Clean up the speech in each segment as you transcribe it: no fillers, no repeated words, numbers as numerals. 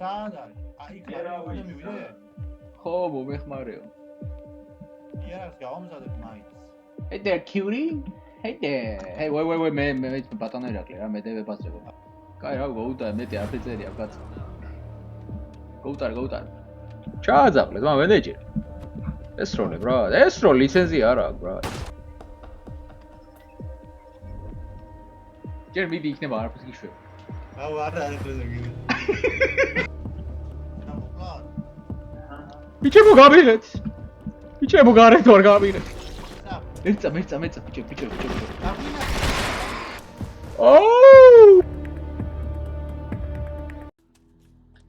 სად არის? აი, კარგი მივიდე? ხო, მომეხმარეო. იარაღს გავამზადებ მაინც. Hey there, cutie. Hey there. Hey, wait, მე ბატონო ირაკლი რა, მე დევებაცრებო. კაი რა, გოუტარ, მეტი აფეცერია კაც. გოუტარ. ჩააძაბლეთ, მაგრამ ვენეჯერ. ეს როლე, ბრა. ეს რო ლიცენზია არა აქვს, ბრა. ჯერ მიდი იქნება არაფერს გიშვებ. აუ, არა გიშვებ. ბიჭებო გავიღეთ. ბიჭებო გარეთ ვარ გავიღეთ. მეცა, ბიჭებო. Oh!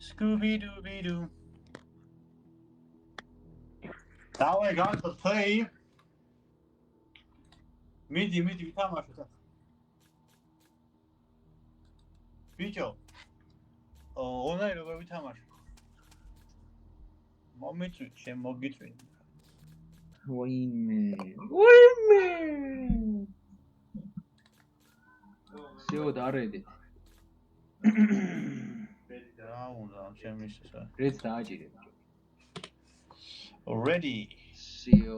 Scooby-Dooby-Doo. Now I got to play. მიდი ვითამაშოთ. ბიჭო. ონლაინ როგორ ვითამაშო? მომიწვი, შემოგიწვი. Ვაიმე. всё, დაარედეთ. რა უნდა ჩემის ესა? რეც დააჭირე. Already. всё,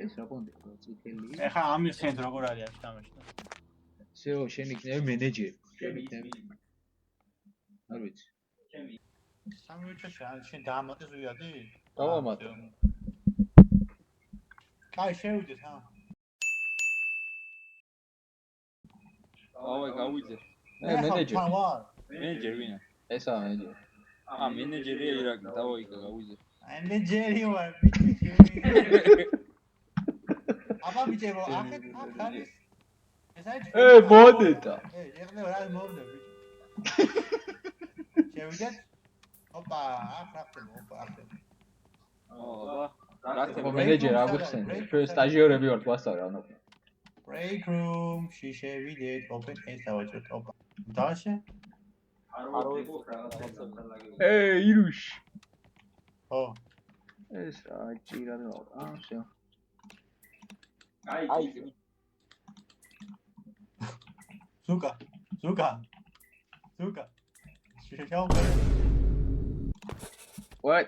ეს რა კონდე, წითელი. ეხა ამის ცენტრ როგორ არის აქ თამაშდა? всё, შენ იქნები მენეჯერი. არ ვიცი. სამივიჩაში არის შენ დაამატე ზույადი? დავამატე. კაი, შევიდეთ ჰა. ავай გავიძე. მენეჯერი. მენეჯერი ვინა? ესაა მენეჯერი. მენეჯერია ირაკლი, დავაი გავიძე. მენეჯერი ვარ, ბიჭი. აბა ბიჭებო, ახეთ არის. ეს არის. მოდედა. ეხლა რა მომდა ბიჭი. შევიდეთ? ოპა, ახლა. მენეჯერი აგიხსენ. ჩვენ სტაჟიორები ვართ ვასწავლე რა უნდა. Break room, შევიდეთ, open ეს დავაჭრეთ, ოპა. დაშე? ირუშ. ო. ეს რა ჭირა და всё. აი. ზუკა. შეშაო. What?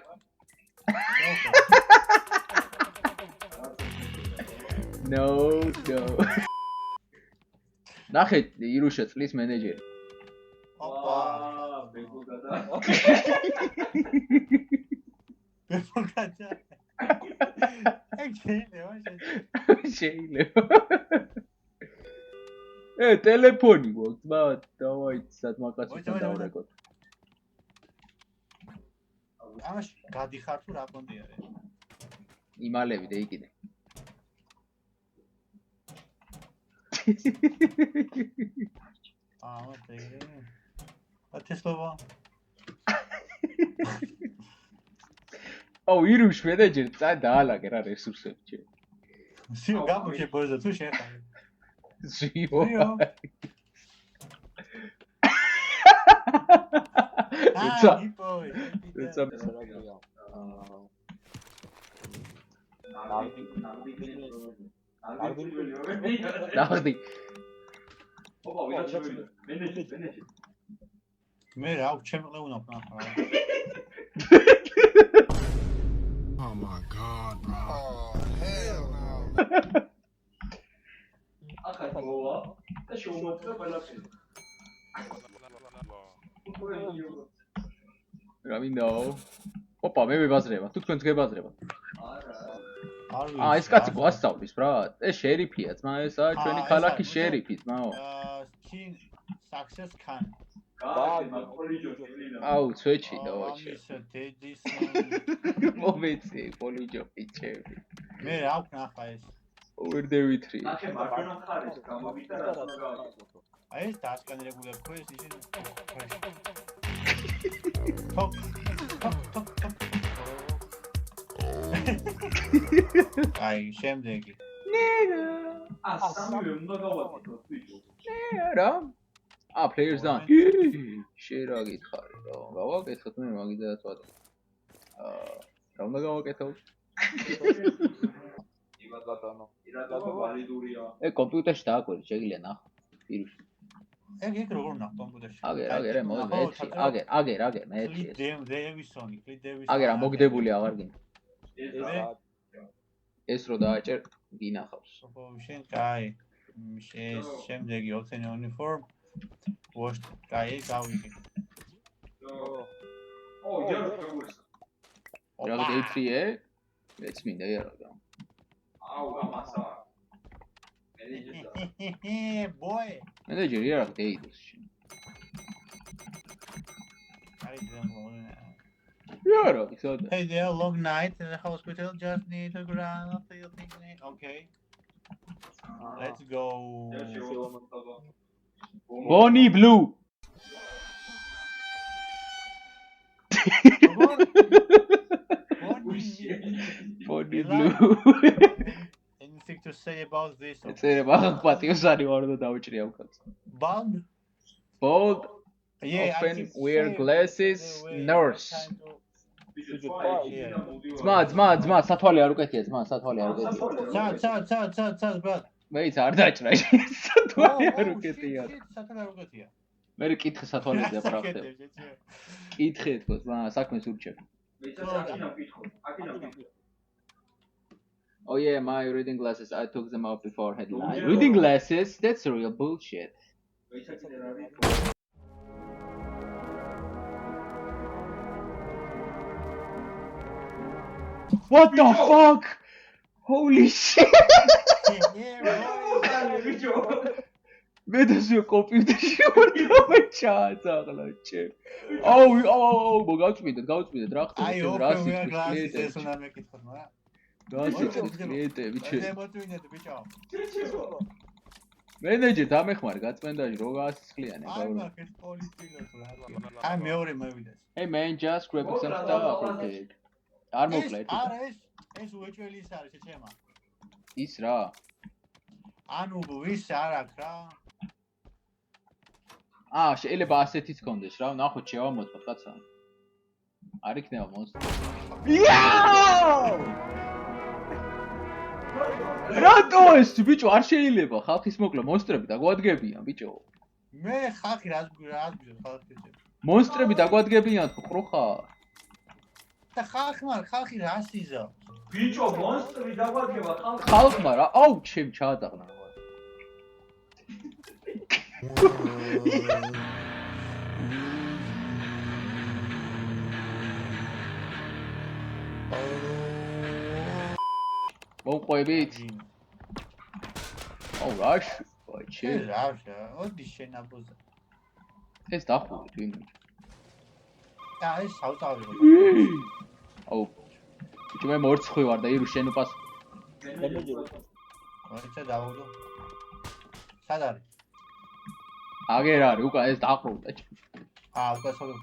No. ნახე, ირუშა წლის მენეჯერი. ოპა. ბებოგადა. შეიძლება. ტელეფონი გვაქვს, დავაი სადმაკაცთან დავრეკოთ. ამაში გადიხარ თუ რა კონდი არის? იმალები და იყიდე. მოდე. ათესლობა. ირუშ მენეჯერი დაალაგე რა რესურსებში. სიო გამოშებოზე თუ შეხარ. სიო. ნახდი. ოპა, ვიღაც შევიდა. მენეჯერი. მე რა ჩემყლე უნდა ვქნა. Oh my god, bro. Oh, hell no. ახლა მოვა და შევმოწმე ყველაფერი. რა მინდაო? ოპა, მე ვიბაზრება. თუ თქვენს გებაზრება. ეს კაცი გვასწავლის, ბრატ. ეს შერიფია, ძმა, ესაა ჩვენი ქალაქის შერიფი, ძმაო. King success can. აუ, ცვეჩი დავაჭე. ამისა დედის. მომეცი, პოლიჯო პიჩები. მე რა ვქნა ახლა ეს? ვერდევითრი. ნახე, მარჯვენა მხარეს გამოვიდა რა უნდა გავაკეთო. აი ეს დასკანირებული აქვს ეს ისინი. თოკ. აი, შემდეგი. სამივე უნდა გავაკეთოთ ბიჭო. რა? players done. შენ რა გითხარი რა? გავაკეთოთ მე მაგიდაც ვატა. რა უნდა გავაკეთოთ? იბადლატანო. ირადო ვალიდურია. კომპიუტერში დააკვირდი, შეგიძლია ნახო. პირუში. ეგ როგორ უნდა კომპიუტერში? აგერ, მოდი მეჩი. აგერ, მეჩი. დევისონი. აგერ, მოგდებული აღარ გინდა. ეს ეს რო დააჭერ, გინახავს. შენ კაი. ეს შემდეგი ოცენი უნიფორმ. ვაშ კაი გავიგე. ო, ჯერ გაგურს. რა გეიფრიე? მეც მინდა იარაღა. აუ, გამასა. Boy. მენეჯერი იარაღ დეიდოს. I don't know. იარაღი სადა? Hey there, long night in the hospital. Just need to grab a few things. Okay. Let's go. Bonnie Blue. Bonnie Blue. Anything to say about this? წერება პატიოსანი ვარ და დავჭრია უკაც. Bald? Bold. Yeah, Open, wear glasses, nurse. ძმა, სათვალე არ უკეთია, სათვალე არ უკეთია. Sad, brad. მეც არ დაჭრა სათვალე არ უკეთია. სათვალე არ უკეთია. მე კითხე სათვალეზე ბრახტე. კითხე თქო, საქმეს ურჩევ. Oh yeah, my reading glasses. I took them out before headline. Reading glasses? That's real bullshit. What the fuck? Holy shit! მე დასვი კომპიუტერში ვარ და მე ჩააწაღლაჭე. აუ, გავწმინდეთ რა ხდება? I hope we are glasses ეს უნდა მეკითხოთ, მაგრამ გასიცეთ კლიენტები ჩე. ზემოწვინეთ ბიჭო. მენეჯერ დამეხმარ გაწმენდაში რო გაასწლიანი აი გავრა. მაგ ეს პოლიტიკოს რა. აი მეორე მოვიდეს. Hey man, just grab some stuff real quick. არ მოკლედ. არა ეს უეჭველის არის შეჩემა. ის რა? ანუ ვის არ აქვს რა? შეიძლება ასეთიც კონდეს რა, ნახოთ შევამოწმოთ კაცა. არ იქნება მონსტრი. იაუ! რატო ეს ბიჭო არ შეიძლება ხალხის მოკლა მონსტრები დაგვადგებიან ბიჭო. მე ხალხი რას გიჟო ხალხი. მონსტრები დაგვადგებიან ხო ხარ? და ხალხი რას იზავს? ბიჭო, მონსტრი დაგვადგება ხალხი. ხალხმა რა, აუ ჩემ ჩაადაღნა. მოყვებით? აუ რაშ, ბაჭე. რაშა, ოდი შენაბუზა. ეს დახურით ვინ? ეს საუტავი. აუ. ბიჭო მე მორცხვი ვარ და ირუ შენ უპას. მოიცა დავუდო. სად არის? აგერ არის, უკან ეს დაყრუდა. უკან სოლო.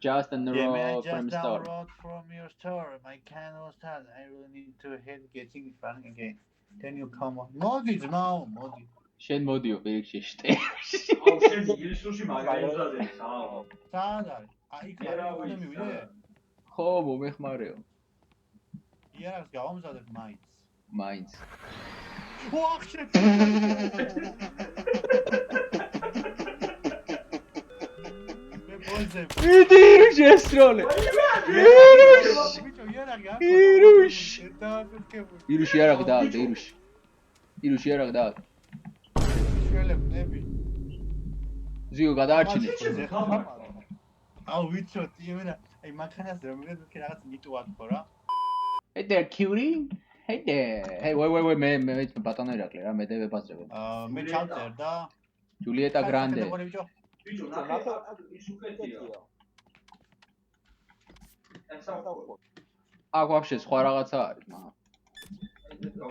Just in the road from store. From your store. My candle start. I really need to head getting fun again. Can you come on? მოდი ძმაო, მოდი. შენ მოდიო პირიქში შტე. აუ შენ ინგლისურში მაგალითად აუ. სად არის? აი იქ მივიდე. ხო, მომეხმარეო. იარაღს გავამზადებ მაინც. ვახშე. იდი შესროლე. ირუში იარაღი დააგდე, ირუში იარაღი დააგდე. ზიო გადაარჩინე. აუ ვიცოდი, იმენა, აი მანქანას რომელიც რაღაც მიტუად ხო რა. Hey there, cutie. Hey there. Hey, wait, მე ბატონო ირაკლი რა, მე დევებაზრებ. მე ჩავწერ და ჯულიეტა გრანდე. ბიჭო, ნახე, ის უკეთია. აქ ვაფშე სხვა რაღაცა არის, მაგრამ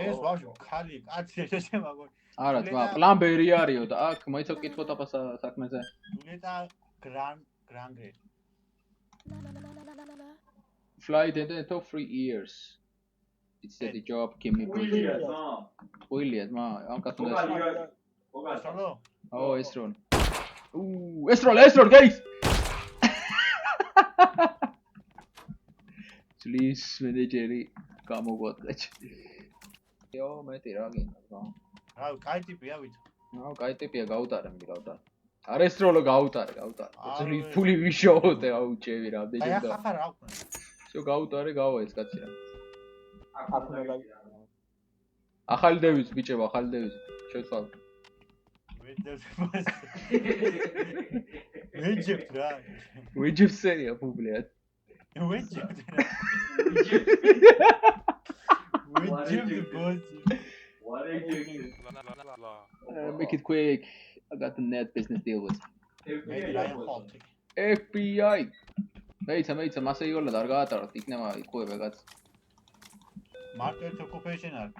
ეს ვაფშე ხალი, კაცი შეშემაგო. არა, თმა, პლამბერი არისო და აქ მოიცავ კითხოთ აბა საქმეზე. ჯულიეტა გრანდე. Flight attendant of 3 years. It's the job give me pleasure. William, ამ კაცუნდა. სოლო. Oh, Esron. Esron, guys. Please, manager, გამოგვატყეჩ. იო, მეტი რა გინდა, რა. რა, კაი ტიპია ვიცი. ნო, კაი ტიპია, გაუტარე, გავუტარე. არესტროლო გაუტარე. ძრი ფული ვიშოვდე, აუ ჩემი რამდენი აი და. ახლა რა აქვს? всё გაუტარე, გავა ეს კაცი რა. ახალი დევიზი ბიჭებო, ახალი დევიზი. შეცვალ. ვეჯებ რა. ვეჯებს სერია ფუბლიად. ვეჯებ რა. ვეჯებ ბოძი. What are you Make it quick. I got the net business deal with. doing? FBI. მეიცა, მასე იგოლა და არ გაატაროთ, იქნება იყუება კაც. Market occupation are.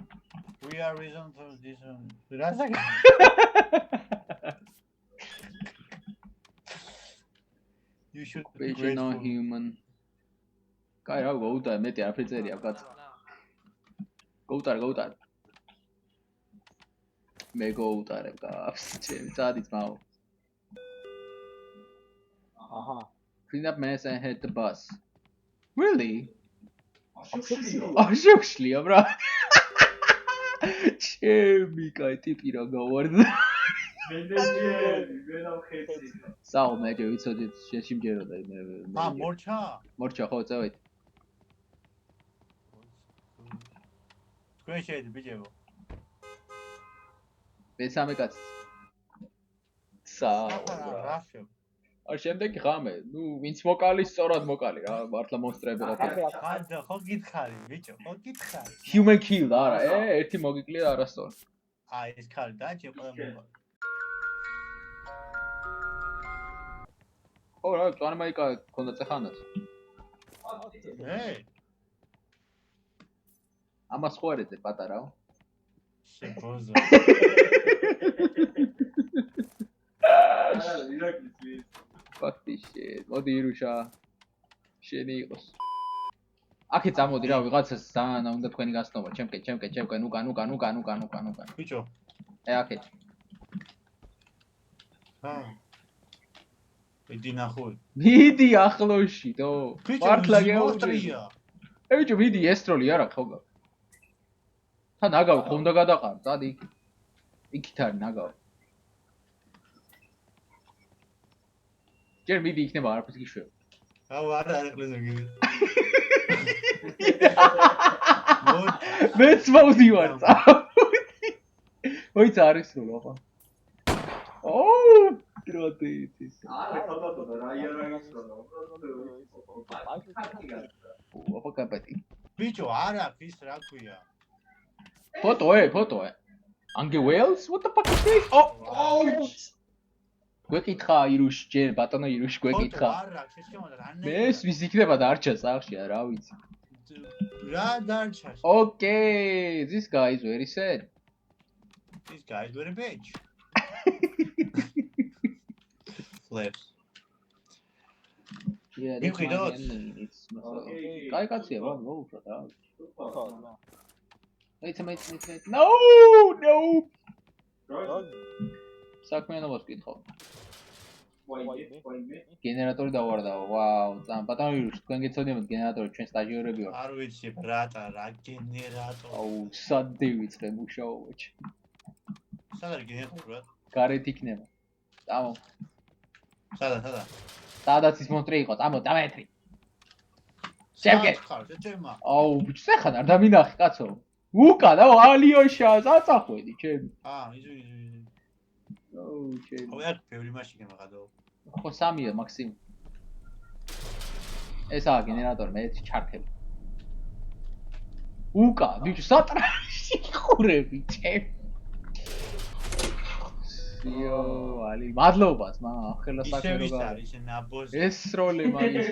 We are reason for this one. Razak. You should be Occupation grateful. non human. კაი რა გაუტარე, მეტი არაფერი წერია კაც. გაუტარე. მე გაუტარე კაც, ჩემი წადიც მაო. აჰა. Clean up mess and hit the bus. Really? Actually, აშუქშლია ბრა. ჩემი კაი ტიპი რა გავარდა. when I'm happy. საო მე ვიცოდი შეშიმჯეროდა მე. მორჩა ხო წავით. თქვენ შეიძლება ბიჭებო. მე სამე კაცი. საო. რა შევ? არ შემდეგი ღამე, ნუ ვინც მოკალი სწორად მოკალი რა, მართლა მონსტრები რა თქმა. ხანდა ხო გითხარი ბიჭო, ხო გითხარი. Human kill არა, ერთი მოგიკლია არასწორ. აი ეს ხარი დაჭი ყველა მოვა. ხო რა, წვანმაიკა ქონდა წეხანაც. ამას ხო არეზე პატარაო. შებოზო. Fuck this shit. მოდი ირუშა. შენი იყოს. აქე წამოდი რა, ვიღაცას ძალიან უნდა თქვენი გასწნობა. ჩემკენ, უკან. ბიჭო. აქე. მიდი ნახო. მიდი ახლოში, დო. მართლა გეუტრია. ბიჭო, მიდი ესტროლი არა ხოგა. თან აგავ ხომ და გადაყარ, წადი. იქით არის ნაგავ. ჯერ მიდი იქნება არაფერს გიშვებ. აუ არა ეყლეზე გიდი. მეც მოვდივარ წავდი. მოიცა არის სულ ახლა. ოუ, კროტიტის. აფა კაპეტი. ბიჭო, არა ის რა ქვია. ფოტოე. Ange Wales? What the fuck is this? Oh! გვეკითხა ირუშ ჯერ ბატონო ირუშ გვეკითხა. არა, შეშემოდა რა მე ვის იქნება დარჩა სახში, რა ვიცი. რა დარჩა? Okay, this guy is very sad. This guy is very bitch. Flips. Yeah, that's my it's კაი კაცია, რა მოუხდა რა. Wait. No! საქმიანობას ვკითხავ. გენერატორი დავარდაო. ვაუ, ძალიან ბატონო ირუშ, თქვენ გეცოდინებთ გენერატორი, ჩვენ სტაჟიორები ვართ. არ ვიცი, ბრატა, რა გენერატორი. აუ, სადე ვიწყე მუშაობაში. სად არის გენერატორი, ბრატ? გარეთ იქნება. წამო. სადა? სადაც ის მონსტრი იყო, წამოეთრი. შევგე. შეჭემა. აუ, ბიჭო, ხან არ დამინახი, კაცო. უკან, აუ, ალიოშა, წაწახვედი, ჩემი. იზი. აუ, ჩემი. ხო, ერთ ბევრი მაშინ გემაღადო. ხო, სამია მაქსიმუმ. ესაა გენერატორი, მე ჩართები. უკა, ბიჭო, სატრაში ხურები, ჩემი. იო, ალი, მადლობა, ძმა, ახლა საქმე რო გავა. ის ნაბოზი. ეს როლი მაგის.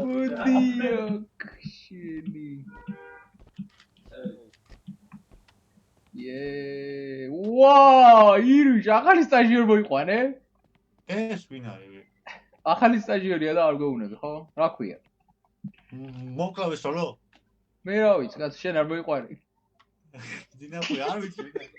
მოდიო, ქშენი. ვაუ, ირუშ, ახალი სტაჟიორი მოიყვანე? ეს ვინ არის? ახალი სტაჟიორია და არ გეუბნები, ხო? რა ქვია? მოკლავე სოლო? მე რა ვიცი, კაც შენ არ მოიყვანი. დინახვი, არ ვიცი ვინ არის.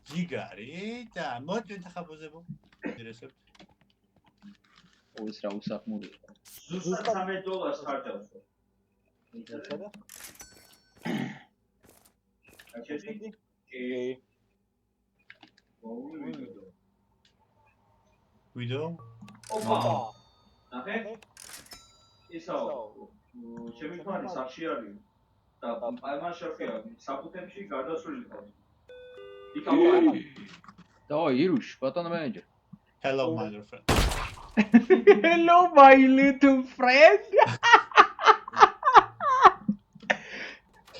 ჯიგარი და მოდი ხაბოზებო. ინტერესებს. ის რა უსახმური. ზუსტად $13 ხარჯავს. მიცედა? აჩეთი? კი. ვიდეო? ოპა. ნახე? ისაო. ჩემი ფანი სახში არის. და პალმა შეხია საფუთებში გარდაცვლილი ყავს. იკავა. დავაი ირუშ, ბატონო მენეჯერ. Hello my little friend. Hello my little friend.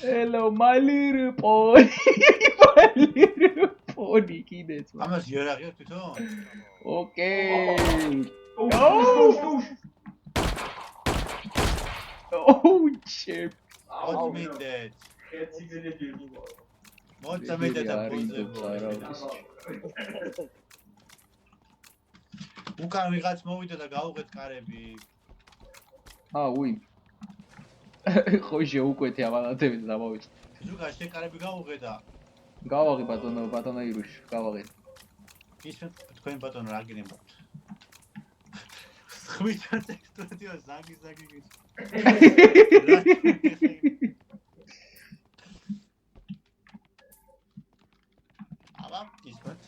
Hello my little pony. My little pony კიდეც. ამას იარაღია თვითონ? Okay. ოუ. Oh shit. What mean that? ერთი გენები. მოცა მე და პოზებო. უკან ვიღაც მოვიდა და გაუღეთ კარები. უი. ხო შეუკვეთე ამალათები დამოვიწყე. ზუგა შეკარები გაუღედა. გავაღი ბატონო ირუშ, გავაღი. ის თქვენ ბატონო რა გინებთ? ხვიჩა ტექსტურატიო ზაგი. აბა ისმოთ.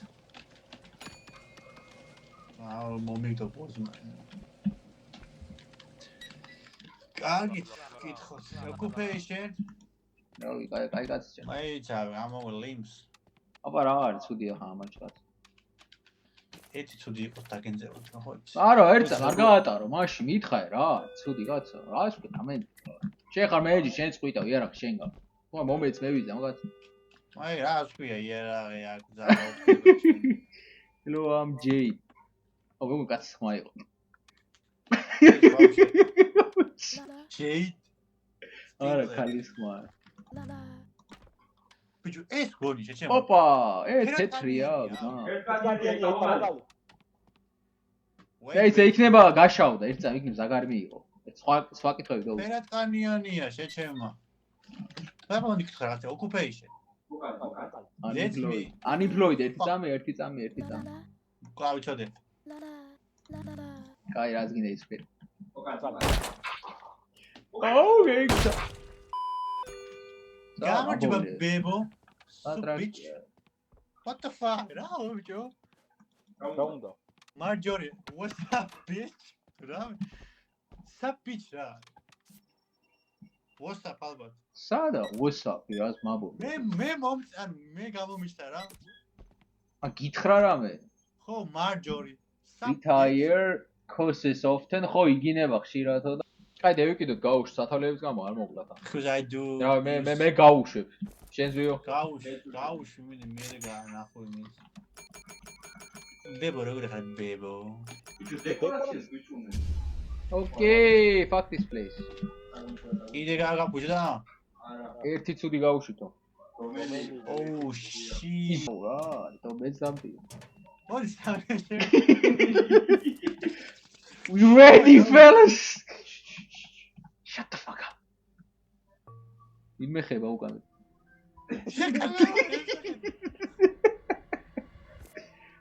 აუ მომენტო პოზნა. კარგი კითხოს. Occupation. რავი, კაი კაცია. მაიცავ ამო limbs. აბა რა არის ცუდია ხა ამაჩკაც. ერთი ცუდი იყოს დაგენძებოთ ხო? არა, ერთს არ გაატარო, მაშინ მითხაე რა, ცუდი კაცო. რა ის ვქნა მე. შენ ხარ მეჯი, შენ წყვიტავ იარაღ შენ გა. ხო მომეც მე ვიზა მაგაც. აი რა ასქვია იარაღი აქ ზაო. Hello I'm Jay. ოგო კაც ხმა იყო. შეი არა, ქალის ხმა. ბიჭო ეს გონი შეჩემ. ოპა, თეთრია, ბნა. ეს იქნება გაშავდა, ერთ წამ იქნება ზაგარი მიიღო. სხვა კითხვები და ფერატყანიანია შეჩემა. ბაბონი კითხვა რა occupation. Unemployed ერთი წამი. კლავი ჩოდე. კაი რაც გინდა ის ფერი. გეიქცა. გამარჯობა ბებო. ატრაკი. What the fuck? რა ვიჯო? რა უნდა? Marjorie, what's up bitch? რა? Sapitch რა. What's up ალბათ? სადა what's up? რას მაბო? მე გამომიშთა რა. გითხრა რამე? ხო, Marjorie. Retire causes often ხო იგინება ხშირათო და კაი დავიკიდოთ გაუშვ სათავლების გამო არ მოგლათ. Because I do. რა მე გაუშვებ. შენს ვიო? გაუშვ მე განახო იმის. ბებო როგორ ხარ ბებო? დეკორაციას გვიჩვენე. Okay, fuck this place. იდე გაგაბუჯდა? არა. ერთი ცუდი გაუშვითო. რომელი? Oh shit. რა, то მეცამდი. მოდი სამეშე. We ready fellas? Shut the fuck up. იმეხება უკან.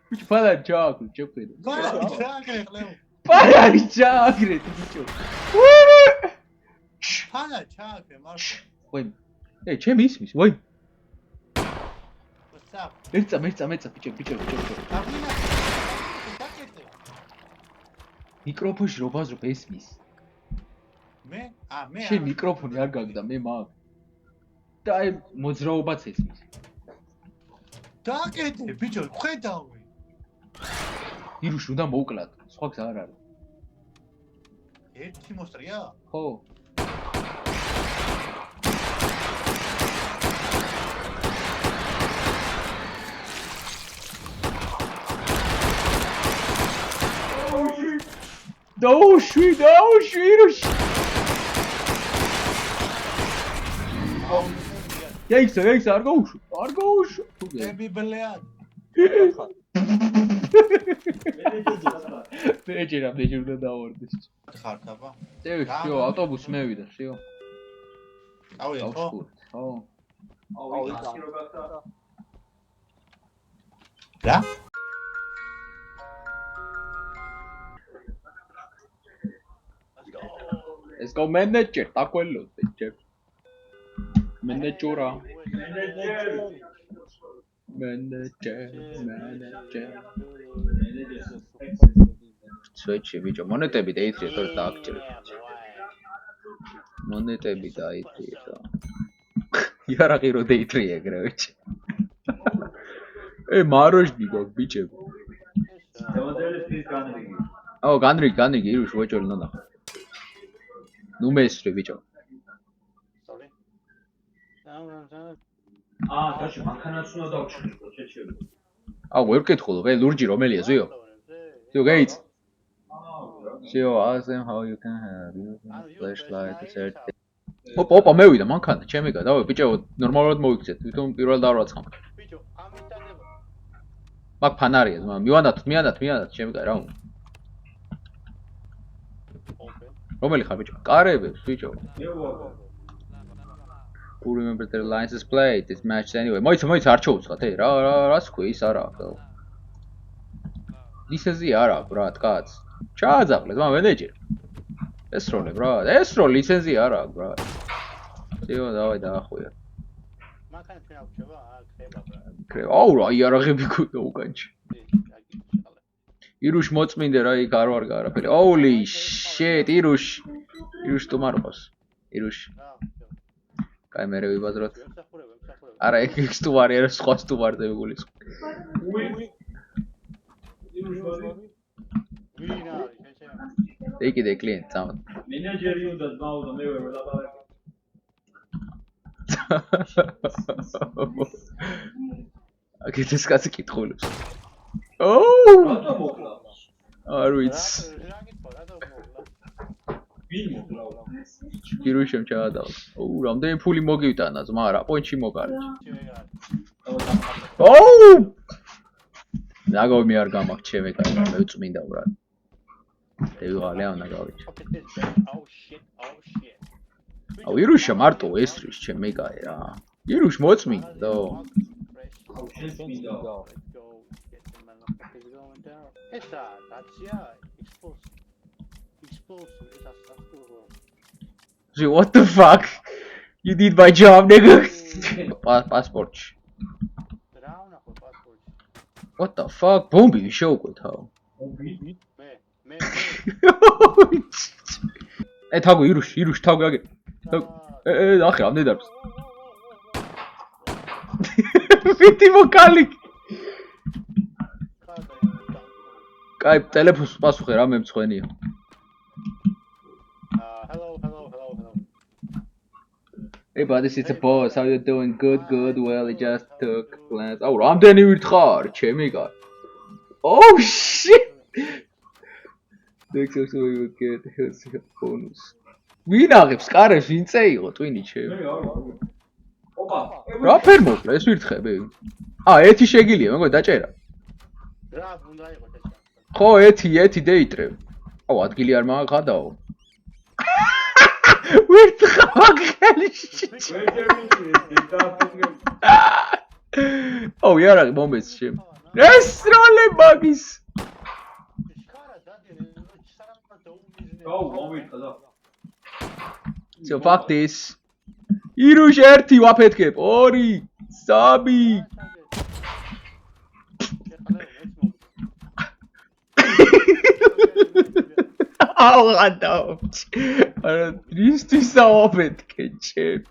Which father joke, joke. Para chakre, bicho. Para chakre, Marco. Wait. Hey, ჩემი ისმის, ვაი. What's up? მეცა, bicho. მიკროფონში რო ვაზრობ ესმის. მე? მე. შენ მიკროფონი არ გაგდა, მე მაგ. და აი მოძრაობაც ესმის. დაკეთე, ბიჭო, ხედავი. ირუშ უნდა მოუკლათ, სხვა გზა არ არის. ერთი მოსტრია? ხო. დაუშვი, ირუშ. Yikes, არ გაუშვ. მე ბლეად. მეჯერა უნდა დავორდეს. ხართ აბა? შიო, ავტობუსი მევიდა, შიო. ავიდეთ ხო? ხო. ავიდეთ რო გახდა. რა? Let's go manager, ტაკველოდე ჯერ. მენეჯერა. მენეჯერ. Switch-ი ბიჭო, მონეტები დაიტრიე, თორე დააგჭირე. მონეტები დაიტრიე და. იარაღი რო დაიტრიე ეგრე ბიჭო. მაროჟნი გოგ ბიჭები. დამადელის ფის განრიგი. აუ, განრიგი, ირუშ ვეჭორი ნახე. ნუ მესრე ბიჭო. დაში მანქანაც უნდა დავჭირო, შეჩერე. აუ, ვერ ვკითხულობ, ლურჯი რომელია, ზიო? ზიო გაიც? Zio, ask them how you can have your flashlight set. ოპა, მევიდა მანქანა, ჩემიკა, დავე ბიჭო, ნორმალურად მოიქცეთ, თვითონ პირველ დავრაცხამ. ბიჭო, ამით დადება. მაგ ფანარია, მივანდათ, ჩემიკა, რა უნდა. რომელი ხარ ბიჭო? კარებებს, ბიჭო. Who remember the license plate? This match anyway. მოიცა არ ჩოუცხათ, რას ქვია ის არა აქვს. ლიცენზია არ აქვს, ბრატ, კაც. ჩააძაბლეთ, მენეჯერ. ესროლე, ბრატ, ლიცენზია არ აქვს, ბრატ. ზიო, დავაი დაახვია. მანქანა ჩვენ აღჭება, ხება, ბრატ. აუ, რა იარაღები გქონდა უკანში. ირუშ მოწმინდე რა იქ არ ვარ არაფერი. Holy shit, ირუშ სტუმარყოს. ირუშ. კაი, მე ვიბაზროთ. არა, ეგ სტუმარი არა, სხვა სტუმარზე ვიგულის. ეკიდე კლიენტ წამო. მენეჯერი უნდა ძმაო და მე ვერ ველაპარაკე. აკეთეს კაცი კითხულობს. ოუ! რატო მოკლა? არ ვიცი. ვინ მოკლა? ირუშემ ჩაადავა. ოუ, რამდენი ფული მოგივიტანა ძმა რა, პონჩი მოგარეთ. ოუ! ნაგომი არ გამაქვს ჩემი კაცი, მე ვწმინდა ბრატ. დევიღალე ამ ნაგავიჩ. აუ, ირუშა მარტო ესრის ჩემი კაცი რა. ირუშ მოწმინდა. აუ, შენ წმინდა. ესა, დაცია, explosive, What the fuck? You did my job, nigga. Passport. What the fuck? Bombi შეუკვეთ თავ. მე. თაგო ირუშ თავ გაგე. ნახე ამდენ დარბს. ვიტი ვოკალი. კაი, ტელეფონს პასუხე რა მე მწვენია. Hello. Hey buddy, it's a boss. How you doing? Good. Well, I just took plans. აუ, რამდენი ვირთხარ, ჩემი კაცი. Oh shit. Next time we will get his bonus. ვინ აღებს კარებს, ვინ წეიღო ტვინი ჩემი? ოპა. რა ფერ მოკლა ეს ვირთხები? ერთი შეგილია, მეგონა დაჭერა. რა უნდა იყოს ეს? ხო, ერთი დეიტრევ. აუ, ადგილი არ მაგადაო. ვირთხარ ხელში. აუ, იარაღი მომეც შემ. ეს როლე მაგის. აუ, მომიტყდა. So fuck this. ირუშ ერთი ვაფეთქებ, 2, 3. აუ, გადაო. არა, დისთვის ავაფეთქე ჩემ.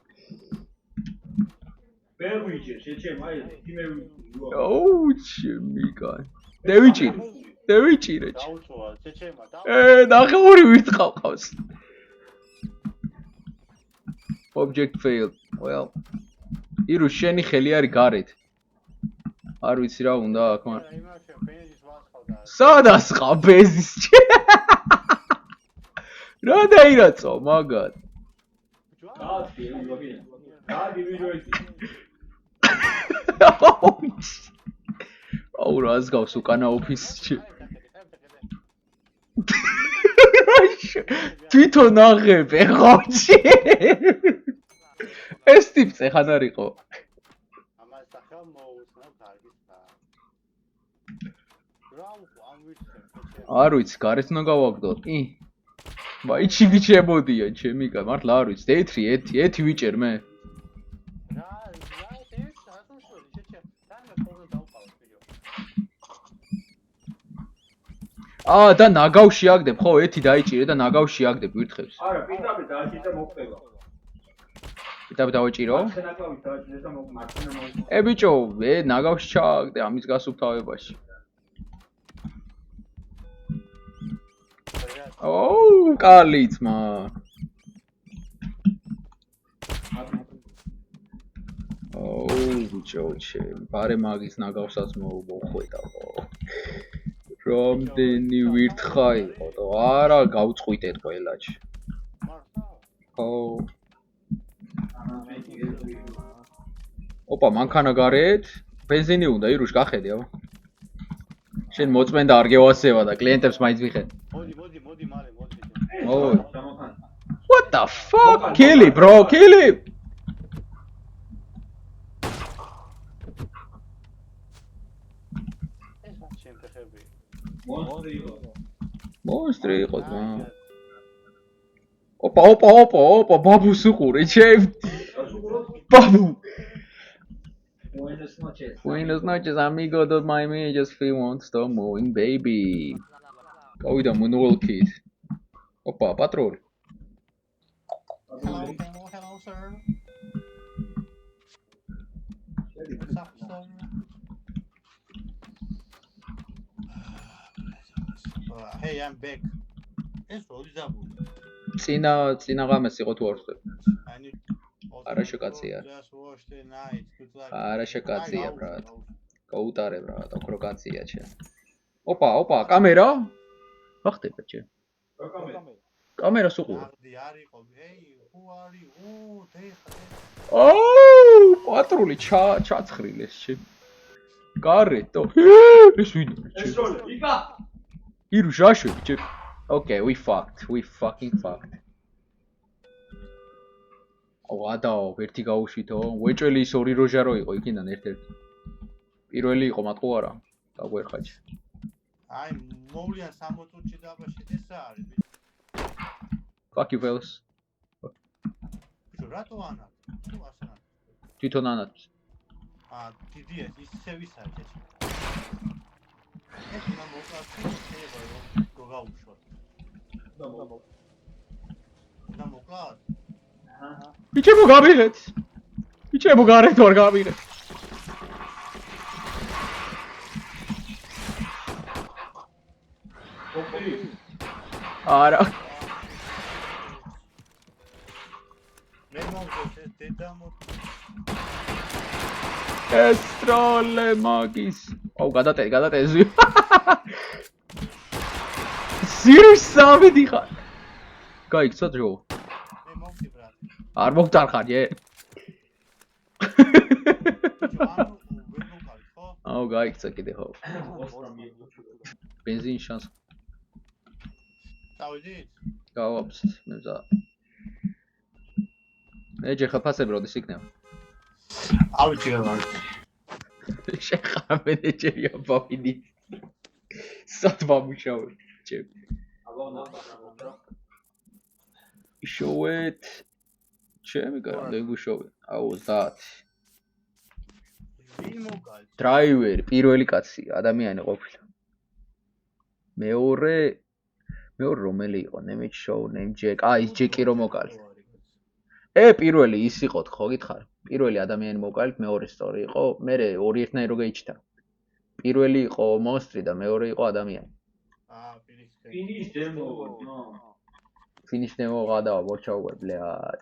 ვერ ვიჭე, შეჩემ, აი, იმე ოუ, ჩემი კაცი. დევიჭირე. დაუწვა, შეჩემა და ნახე ორი ვირთხავ ყავს. Object failed. Well. ირუშ შენი ხელი არის გარეთ. არ ვიცი რა უნდა აქ მარ. იმაში ბენზინს ვასხავდა. სადასყა ბენზინს. რა დაირაწო მაგად. დადი ვიდეოები. აუ, რას გავს უკანა ოფისში. თვითონ აღებე ხოჭი. ეს ტიპს ეხან არ იყო. ამას სახელ მოусნო კარგისა. რა ამ ვიცი. არ ვიცი, გარეთ უნდა გავაგდოთ. მაიჩინი შემოდიან ჩემი კა მართლა არ ვიცი ერთი ვიჭერ მე და ნაგავში აგდებ ხო ერთი დაიჭირე და ნაგავში აგდებ ვირთხებს არა პიტაპი დაიჭირე და მოხდება პიტაპი დავიჭირო შენაკლავით დაიჭირე და მოხდება ბიჭო ნაგავში ჩააგდე ამის გასუფთავებაში კალიც მა ბიჭო ბარე მაგის ნაგავსაც მოხვედა რამდენი ვირთხა იყო და არა გავწყვიტეთ ყველაჩი ხო ოპა მანქანა გარეთ ბენზინი უნდა ირუშ გახედე აბა შენ მოწმენდა არ გევასება და კლიენტებს მაინც ვიხედ მოდი მალე What the fuck kill it bro kill it მონსტრი იყო და ოპა ბაბუს უყურე ჩემ ბაბუ Buenas noches amigo don't mind me just feel won't stop moving baby გავიდა მონოლკით ოპა პატრული Hello sir Hey I'm back ეს როდი დაბუდა წინა ღამეს იყო თუ არ ვსწრებ არა შეკაცია არა შეკაცია ბრატ გაუტარე ბრატ ოქრო კაცია ჩემ ოპა კამერა ვახტება ჩემ კამერას უყურე პატრული ჩაცხრილეს ჩემ გარეთო ეს ვინმე ჩემ ირუ შაშვები ჩემ Okay, we fucking fucked. გადაო, ერთი გაუშვითო, ვეჭველი ის ორი როჟა რო იყო იქიდან ერთ-ერთი. პირველი იყო მათყუ არა, დაგვერხაჭი. აი, მოვლიან 60 წუთში დაბაში ესა არის. Fuck you fellas. რატო ანა? თუ ასანა. თვითონ ანათს. დიდია, ისე ვისაა ეს. ეს მომ მოკლასი შეიძლება რომ გავუშვათ. და მოკლად? ბიჭებო გავიღეთ. ბიჭებო გარეთ ვარ გავიღეთ. არა. მე მომწონს ეს დედამო. ეს ტროლე მაგის. აუ გადატე ზი. Seriously დიხარ. გაიქცა ჯო. მე მომწი ბრატ. არ მოგტარხარ ე. აუ გაიქცა კიდე ხო. ბენზინ შანს. დავიდით? გავაფს მე მზა. ეჯახა ფასები როდის იქნება? ავიცი რა ვარ. შეხამე ეჯერია ბავიდი. სათვა მუშაობ. Chip. Show it. Ჩემი გარდა გუშოვე. How was that? Driver, პირველი კაცი, ადამიანი ყოფილა. მეორე რომელი იყო? Name show name Jack. ის ჯეკი რომ მოკალით. პირველი ის იყო ხო გითხარ? პირველი ადამიანი მოკალით, მეორე story იყო, მე ორი ერთნაირი რო გაიჩნდა. პირველი იყო მონსტრი და მეორე იყო ადამიანი. Finish demo, no. Finish demo გადავა, ბორჩაუგარ, ბლეად.